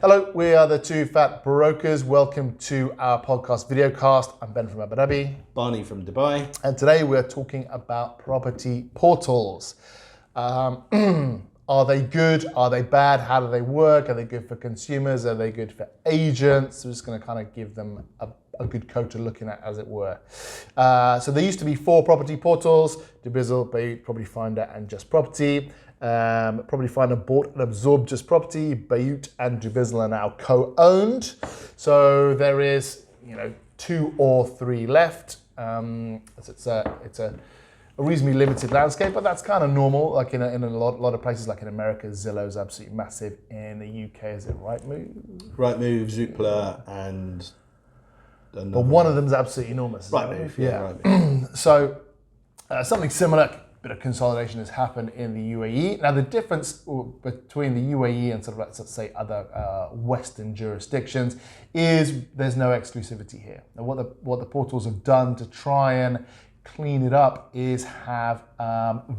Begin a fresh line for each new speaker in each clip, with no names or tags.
Hello, we are the Two Fat Brokers. Welcome to our podcast videocast. I'm Ben from Abu Dhabi.
Barney from Dubai.
And today we're talking about property portals. Are they good? Are they bad? How do they work? Are they good for consumers? Are they good for agents? We're just going to kind of give them a good coat to looking at, as it were. So there used to be 4 property portals: Dubizzle, Bayut, Property Finder, and Just Property. Property Finder bought and absorbed Just Property. Bayut and Dubizzle are now co-owned. So there is, 2 or 3 left. It's a reasonably limited landscape, but that's kind of normal. Like in a lot of places, like in America, Zillow's absolutely massive. In the UK, is it Rightmove?
Rightmove, Zoopla, and
but one of them is absolutely enormous.
Rightmove,
yeah.
Rightmove.
So something similar. Bit of consolidation has happened in the UAE. Now the difference between the UAE and sort of, let's say, other Western jurisdictions is there's no exclusivity here. Now what the portals have done to try and clean it up is have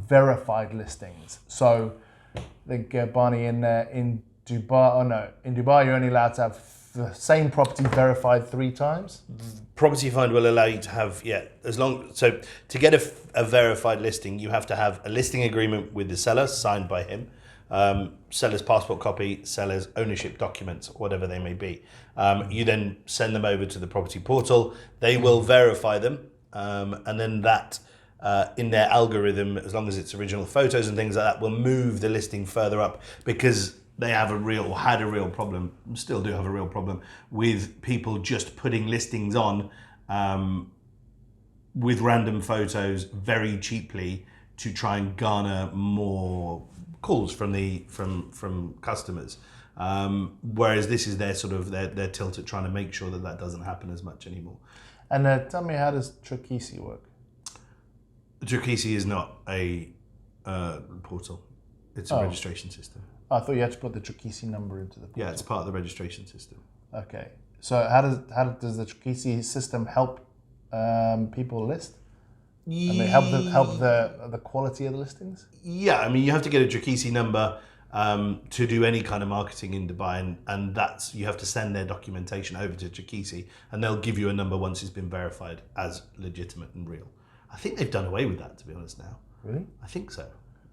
verified listings. So I think Barney in Dubai you're only allowed to have the same property verified 3 times.
Property Finder will allow you to have, so to get a verified listing, you have to have a listing agreement with the seller signed by him, seller's passport copy, seller's ownership documents, whatever they may be. You then send them over to the property portal. They will verify them, and then that in their algorithm, as long as it's original photos and things like that, will move the listing further up, because they had a real problem, still do have a real problem, with people just putting listings on with random photos very cheaply to try and garner more calls from customers. Whereas this is their tilt at trying to make sure that doesn't happen as much anymore.
And tell me, how does Trikisi work?
Trikisi is not a portal; it's a registration system.
I thought you had to put the Trikisi number into the portal.
Yeah, it's part of the registration system.
Okay. So how does the Trikisi system help people list? And they help the quality of the listings?
Yeah, I mean, you have to get a Trikisi number to do any kind of marketing in Dubai, and that's, you have to send their documentation over to Trikisi, and they'll give you a number once it's been verified as legitimate and real. I think they've done away with that, to be honest, now.
Really?
I think so.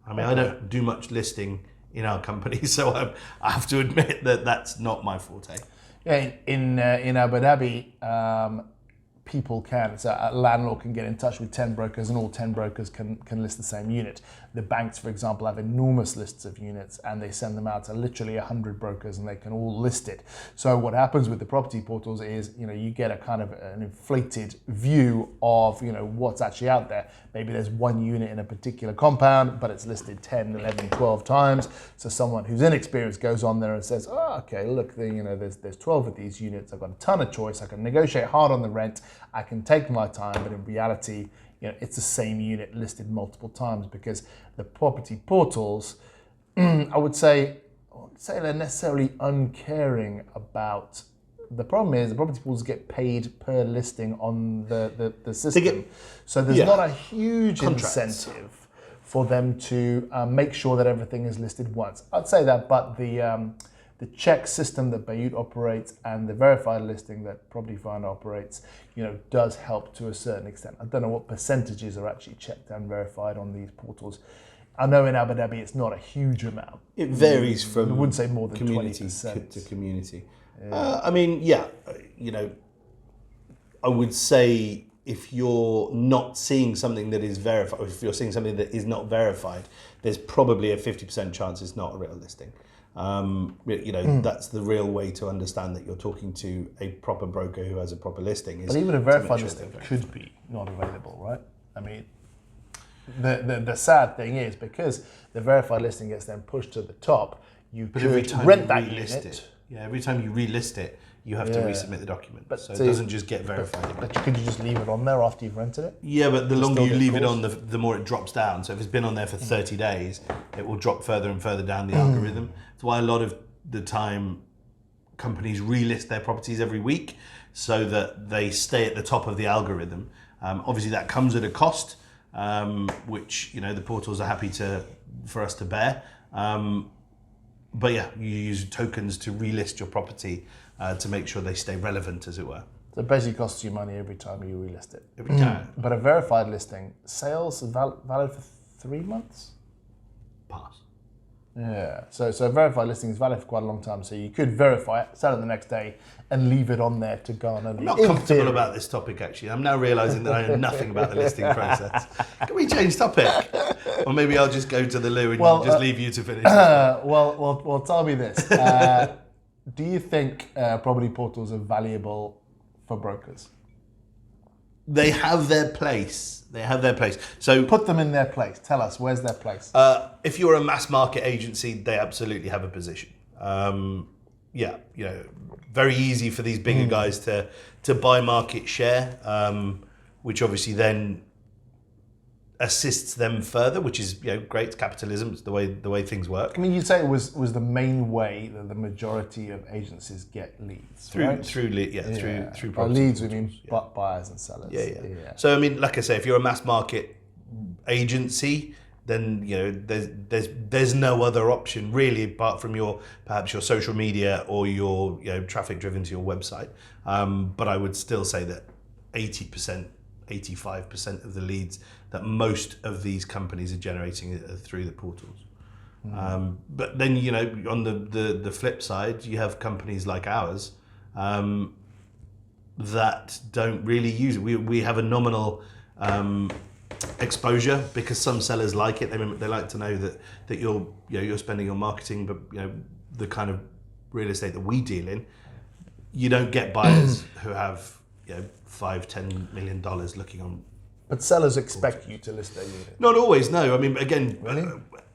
I mean, I don't do much listing in our company, so I have to admit that that's not my forte.
Yeah, in Abu Dhabi, people can, so a landlord can get in touch with 10 brokers, and all 10 brokers can list the same unit. The banks, for example, have enormous lists of units, and they send them out to literally 100 brokers, and they can all list it. So what happens with the property portals is, you get a kind of an inflated view of, what's actually out there. Maybe there's 1 unit in a particular compound, but it's listed 10, 11, 12 times. So someone who's inexperienced goes on there and says, oh, okay, look, there's 12 of these units. I've got a ton of choice. I can negotiate hard on the rent. I can take my time, but in reality, it's the same unit listed multiple times, because the property portals, I would say they're necessarily uncaring about. The problem is the property portals get paid per listing on the system. So there's not a huge incentive for them to make sure that everything is listed once. I'd say that, but the check system that Bayut operates and the verified listing that Property Finder operates, does help to a certain extent. I don't know what percentages are actually checked and verified on these portals. I know in Abu Dhabi it's not a huge amount.
It varies from,
I wouldn't say more than
community
20%
to community.
Yeah.
I would say if you're not seeing something that is verified, or if you're seeing something that is not verified, there's probably a 50% chance it's not a real listing. That's the real way to understand that you're talking to a proper broker who has a proper listing.
But even a verified listing could be not available, right? I mean, the sad thing is, because the verified listing gets then pushed to the top, you could rent that unit.
Yeah, every time you relist it, you have to resubmit the document. So it doesn't just get verified.
But could you just leave it on there after you've rented it?
Yeah, but the longer you leave it on, the more it drops down. So if it's been on there for 30 days, it will drop further and further down the algorithm. That's why a lot of the time companies relist their properties every week, so that they stay at the top of the algorithm. Obviously that comes at a cost, which the portals are happy for us to bear. but yeah, you use tokens to relist your property to make sure they stay relevant, as it were.
So it basically costs you money every time you relist it.
Every time.
But a verified listing, sales are valid for 3 months?
Pass.
Yeah, so a verified listing is valid for quite a long time. So you could verify it, sell it the next day, and leave it on there to garner.
I'm not comfortable about this topic, actually. I'm now realising that I know nothing about the listing process. Can we change topic? Or maybe I'll just go to the loo and just leave you to finish.
Well, tell me this. Do you think property portals are valuable for brokers?
They have their place. So
Put them in their place. Tell us, where's their place?
if you're a mass market agency, they absolutely have a position. Very easy for these bigger guys to buy market share, which obviously then assists them further, which is great. It's capitalism. It's the way things work.
I mean, you'd say it was the main way that the majority of agencies get leads, right?
Through
By
property
leads, we
portals,
mean buyers and sellers.
Yeah. So I mean, like I say, if you're a mass market agency, then there's no other option really apart from perhaps your social media or your traffic driven to your website. But I would still say that 80%, 85% of the leads that most of these companies are generating are through the portals. But then on the flip side, you have companies like ours that don't really use it. We have a nominal exposure because some sellers like it. They like to know that you're spending on marketing, but the kind of real estate that we deal in, you don't get buyers who have $5-10 million looking on.
But sellers expect you to list their unit.
Not always, no. I mean, again,
Really?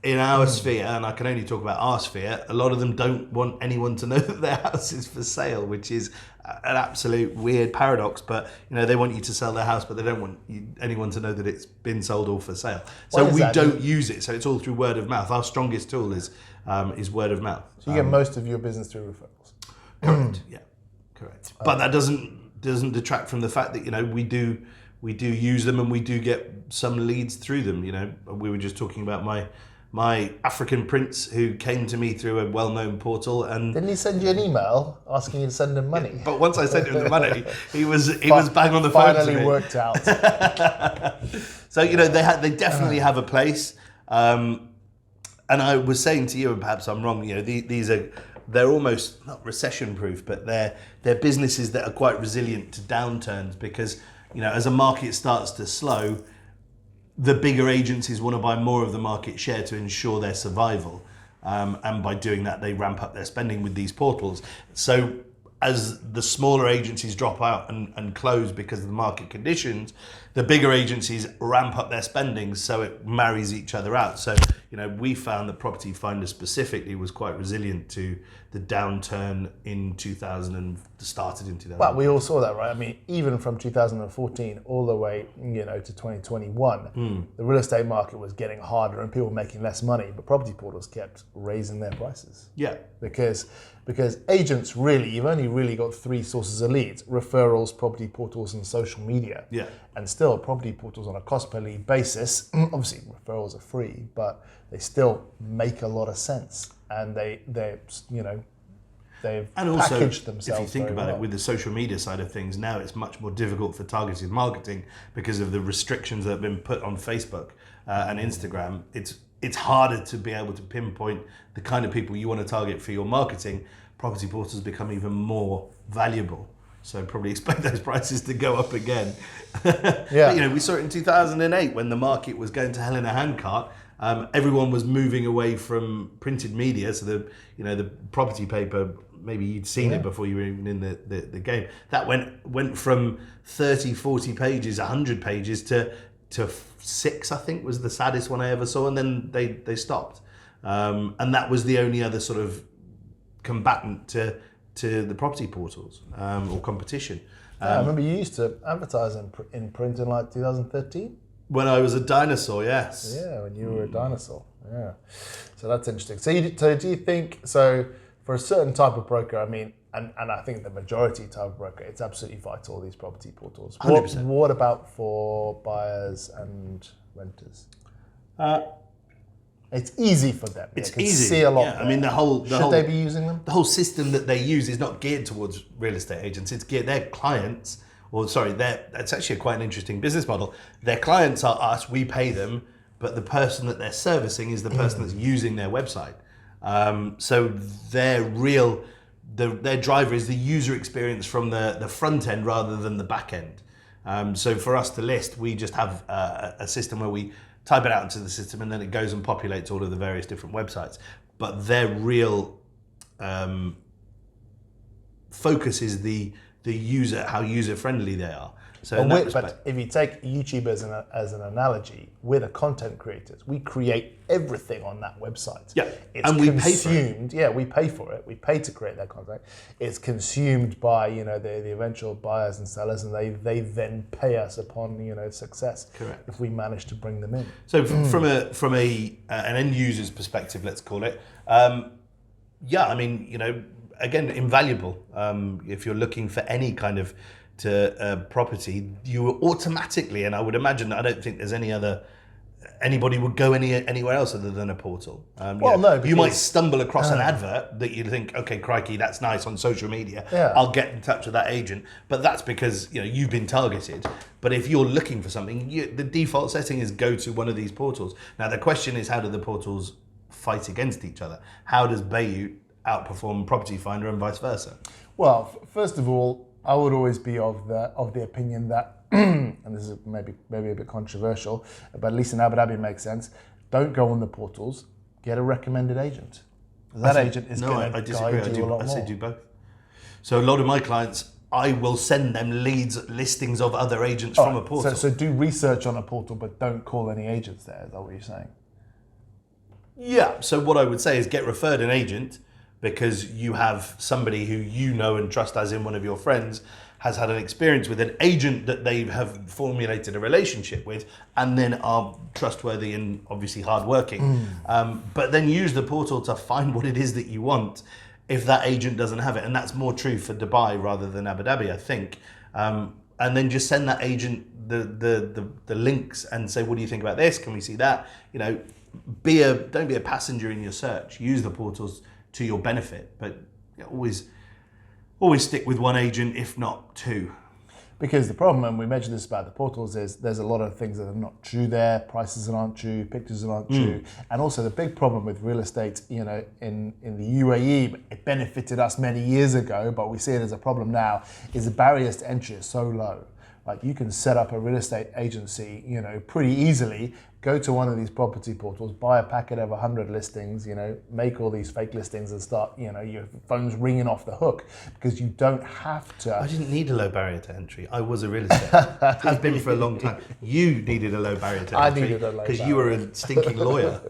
In our sphere, and I can only talk about our sphere, a lot of them don't want anyone to know that their house is for sale, which is an absolute weird paradox. But they want you to sell their house, but they don't want anyone to know that it's been sold or for sale. So we don't use it. So it's all through word of mouth. Our strongest tool is word of mouth.
So you get most of your business through referrals.
Correct. Yeah, correct. But that doesn't detract from the fact that we do use them and we do get some leads through them. We were just talking about my African prince who came to me through a well-known portal, and
Didn't he send you an email asking you to send him money?
but once I sent him the money, he was bang on the phone to me.
Finally worked out.
So they definitely have a place. And I was saying to you, and perhaps I'm wrong. They're almost not recession-proof, but they're businesses that are quite resilient to downturns because as a market starts to slow, the bigger agencies want to buy more of the market share to ensure their survival. And by doing that, they ramp up their spending with these portals. So as the smaller agencies drop out and close because of the market conditions, the bigger agencies ramp up their spending, so it marries each other out. So, we found that Property Finder specifically was quite resilient to the downturn in 2000 and started in 2000.
Well, we all saw that, right? I mean, even from 2014 all the way, to 2021, the real estate market was getting harder and people were making less money, but property portals kept raising their prices.
Yeah.
Because agents you've only really got 3 sources of leads: referrals, property portals, and social media.
Yeah.
And still, property portals on a cost per lead basis, obviously referrals are free, but they still make a lot of sense. And they've
And also,
packaged themselves.
if you think
very
about
well.
it, with the social media side of things, now it's much more difficult for targeted marketing because of the restrictions that have been put on Facebook and Instagram. It's harder to be able to pinpoint the kind of people you want to target for your marketing. Property portals become even more valuable. So probably expect those prices to go up again.
Yeah.
But, we saw it in 2008 when the market was going to hell in a handcart. Everyone was moving away from printed media, so the property paper, maybe you'd seen it before you were even in the game. That went from 30, 40 pages, 100 pages to 6, I think, was the saddest one I ever saw, and then they stopped. And that was the only other sort of combatant to the property portals or competition.
I remember you used to advertise in print in like 2013.
When I was a dinosaur, yes.
Yeah, when you were a dinosaur. Yeah. So that's interesting. So do you think, so for a certain type of broker, I mean, and I think the majority type of broker, it's absolutely vital, these property portals.
100%.
What about for buyers and renters? It's easy for them.
It's
They can
easy.
see a lot.
Yeah, I mean,
Should they be using them?
The whole system that they use is not geared towards real estate agents. It's geared their clients. That's actually quite an interesting business model. Their clients are us. We pay them, but the person that they're servicing is the person that's using their website. So their driver is the user experience from the front end rather than the back end. So for us to list, we just have a system where we type it out into the system and then it goes and populates all of the various different websites. But their real focus is the user, how user friendly they are. So
but if you take YouTube as an analogy, we're the content creators. We create everything on that website.
Yeah,
it's
and we
consumed.
pay for it.
Yeah, we pay for it. We pay to create that content. It's consumed by the eventual buyers and sellers, and they then pay us upon success.
Correct.
If we manage to bring them in.
So from an end user's perspective, let's call it. I mean, again, invaluable. If you're looking for any kind of property, you automatically, and I would imagine, I don't think there's anybody would go anywhere else other than a portal. You might stumble across an advert that you think, okay, crikey, that's nice on social media.
Yeah.
I'll get in touch with that agent, but that's because you've been targeted. But if you're looking for something, the default setting is go to one of these portals. Now the question is, how do the portals fight against each other? How does Bayou outperform Property Finder and vice versa?
Well, first of all, I would always be of the opinion that, and this is maybe a bit controversial, but at least in Abu Dhabi it makes sense. Don't go on the portals. Get a recommended agent. That agent is going to guide you a lot more.
I say do both. So a lot of my clients, I will send them listings of other agents from a portal.
So do research on a portal, but don't call any agents there. Is that what you're saying?
Yeah. So what I would say is get referred an agent, because you have somebody who you know and trust, as in one of your friends, has had an experience with an agent that they have formulated a relationship with and then are trustworthy and obviously hardworking. But then use the portal to find what it is that you want if that agent doesn't have it. And that's more true for Dubai rather than Abu Dhabi, I think. And then just send that agent the links and say, what do you think about this? Can we see that? Don't be a passenger in your search. Use the portals to your benefit, but always stick with one agent, if not two.
Because the problem, and we mentioned this about the portals, is there's a lot of things that are not true there. Prices aren't true, pictures aren't true, and also the big problem with real estate, in the UAE, it benefited us many years ago, but we see it as a problem now. Is the barriers to entry are so low. Like you can set up a real estate agency, pretty easily. Go to one of these property portals, buy a packet of 100 listings, make all these fake listings and start, your phone's ringing off the hook, because you don't have to.
I didn't need a low barrier to entry. I was a real estate. Have been for a long time. You needed a low barrier to entry.
I needed a low
because you were a stinking lawyer.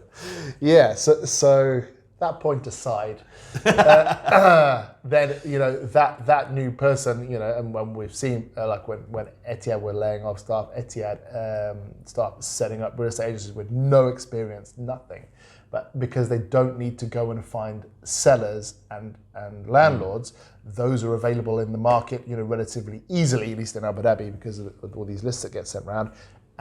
Yeah. So that point aside, then that new person, and when we've seen like when Etihad were laying off staff, Etihad start setting up real estate agencies with no experience, nothing, but because they don't need to go and find sellers and landlords, those are available in the market, relatively easily, at least in Abu Dhabi, because of all these lists that get sent around.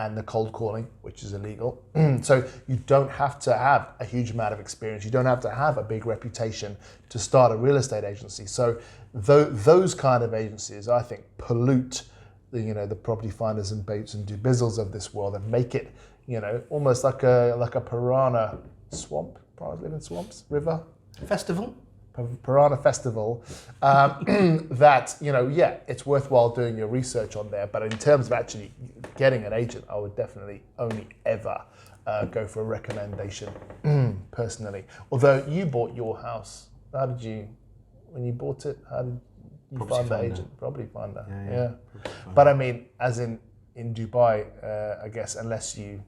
And the cold calling, which is illegal. So you don't have to have a huge amount of experience. You don't have to have a big reputation to start a real estate agency. So those kind of agencies, I think, pollute the property finders and Bates and Dubizzles of this world and make it, almost like a piranha swamp. Piranhas live in swamps, river.
Festival?
Piranha Festival, that, it's worthwhile doing your research on there. But in terms of actually getting an agent, I would definitely only ever go for a recommendation personally. Although you bought your house, when you bought it, how did you find the agent? Property Finder, yeah. But I mean, as in Dubai, I guess, unless the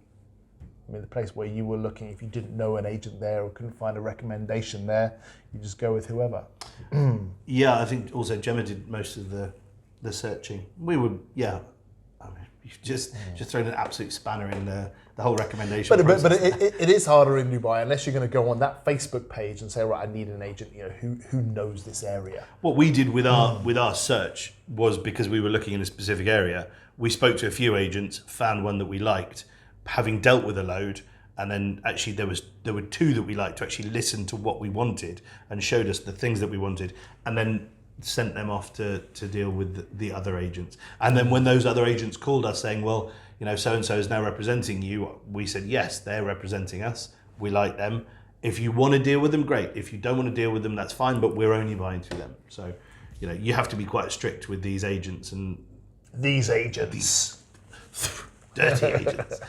place where you were looking, if you didn't know an agent there or couldn't find a recommendation there, you just go with whoever.
Yeah, I think also Gemma did most of the searching. We would, you've just thrown an absolute spanner in the whole recommendation process.
But it is harder in Dubai, unless you're going to go on that Facebook page and say, right, I need an agent, who knows this area.
What we did with our search was, because we were looking in a specific area, we spoke to a few agents, found one that we liked, having dealt with a load, And then actually there were two that we liked to actually listen to what we wanted and showed us the things that we wanted, and then sent them off to deal with the other agents. And then when those other agents called us saying, well, so-and-so is now representing you, we said, yes, they're representing us. We like them. If you want to deal with them, great. If you don't want to deal with them, that's fine, but we're only buying through them. So, you have to be quite strict with these agents and
these agents.
Dirty agents.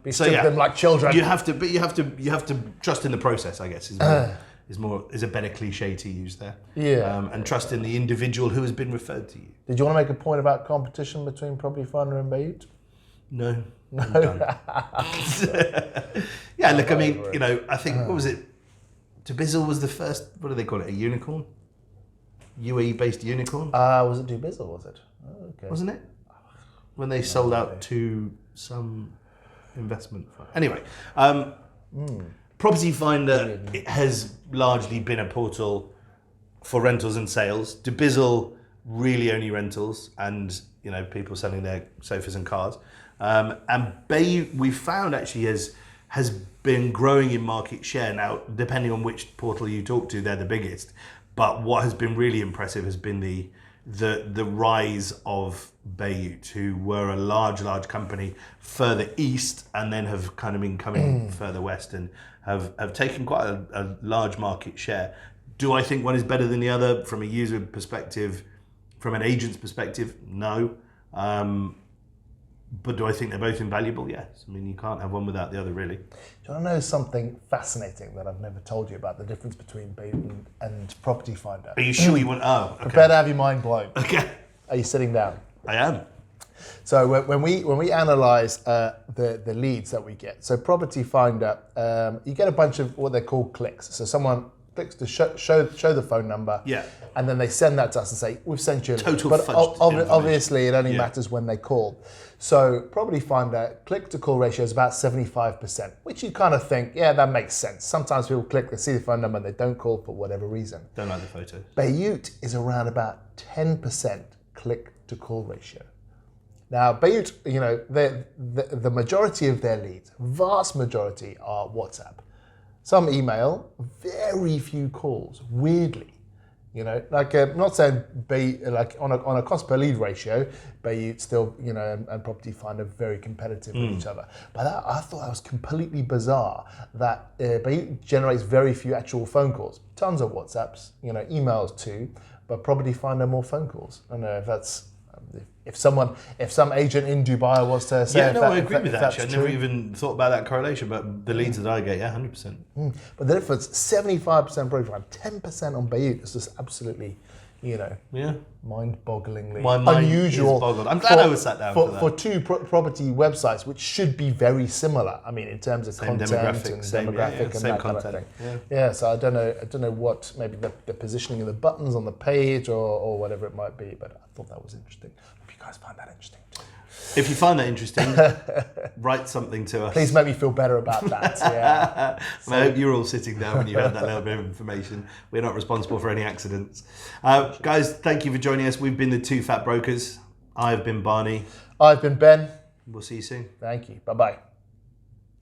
Be strict with them like children.
You have to trust in the process, I guess, is a better cliche to use there.
Yeah.
And trust in the individual who has been referred to you.
Did you want to make a point about competition between Property Finder and Bayut?
No. I'm done. Yeah, look, I mean, I think, what was it? Dubizzle was the first, what do they call it, a unicorn? UAE-based unicorn?
Was it Dubizzle, was it? Oh, okay.
Wasn't it? When they sold out to some investment fund. Anyway, Property Finder it has largely been a portal for rentals and sales. Dubizzle really only rentals and people selling their sofas and cars. And Bayut we found actually has been growing in market share. Now, depending on which portal you talk to, they're the biggest. But what has been really impressive has been the rise of Bayut, who were a large company further east and then have kind of been coming further west and have taken quite a large market share. Do I think one is better than the other from a user perspective, from an agent's perspective? No. But do I think they're both invaluable? Yes. I mean, you can't have one without the other, really.
Do you want to know something fascinating that I've never told you about the difference between Bayut and Property Finder?
Are you sure you want? Oh, okay.
Prepare to have your mind blown.
Okay.
Are you sitting down?
I am.
So when we analyse the leads that we get, so Property Finder, you get a bunch of what they call clicks. So someone clicks to show the phone number,
Yeah.
and then they send that to us and say, we've sent you a lead.
Total
But
fudged
obviously it only
Yeah.
matters when they call. So Property Finder, click to call ratio is about 75%, which you kind of think, yeah, that makes sense. Sometimes people click, they see the phone number and they don't call for whatever reason.
Don't like the photos.
Bayut is around about 10% click to call ratio. Now, Bayut, the majority of their leads, vast majority are WhatsApp. Some email, very few calls, weirdly. I'm not saying like on a cost per lead ratio, Bayut still, and Property Finder very competitive with each other. But I thought that was completely bizarre that Bayut generates very few actual phone calls. Tons of WhatsApps, emails too, but Property Finder more phone calls. I don't know if that's if some agent in Dubai was to say,
I agree with that. Actually, I never even thought about that correlation, but the leads that I get, 100%.
But the difference, 75% Property Finder, 10% on Bayut is just absolutely, mind-bogglingly
My mind
unusual.
is boggled. I'm glad I was sat down for that.
For two property websites, which should be very similar. I mean, in terms of
Same
content
demographic,
and
same-
demographic
yeah,
and
same
that kind of
content,
thing. Yeah. So I don't know what maybe the positioning of the buttons on the page or whatever it might be. But I thought that was interesting. Hope you guys find that interesting too.
If you find that interesting, write something to us.
Please make me feel better about that. Yeah.
And I hope you're all sitting down when you heard that little bit of information. We're not responsible for any accidents. Guys, thank you for joining us. We've been the Two Fat Brokers. I've been Barney.
I've been Ben.
We'll see you soon.
Thank you. Bye-bye.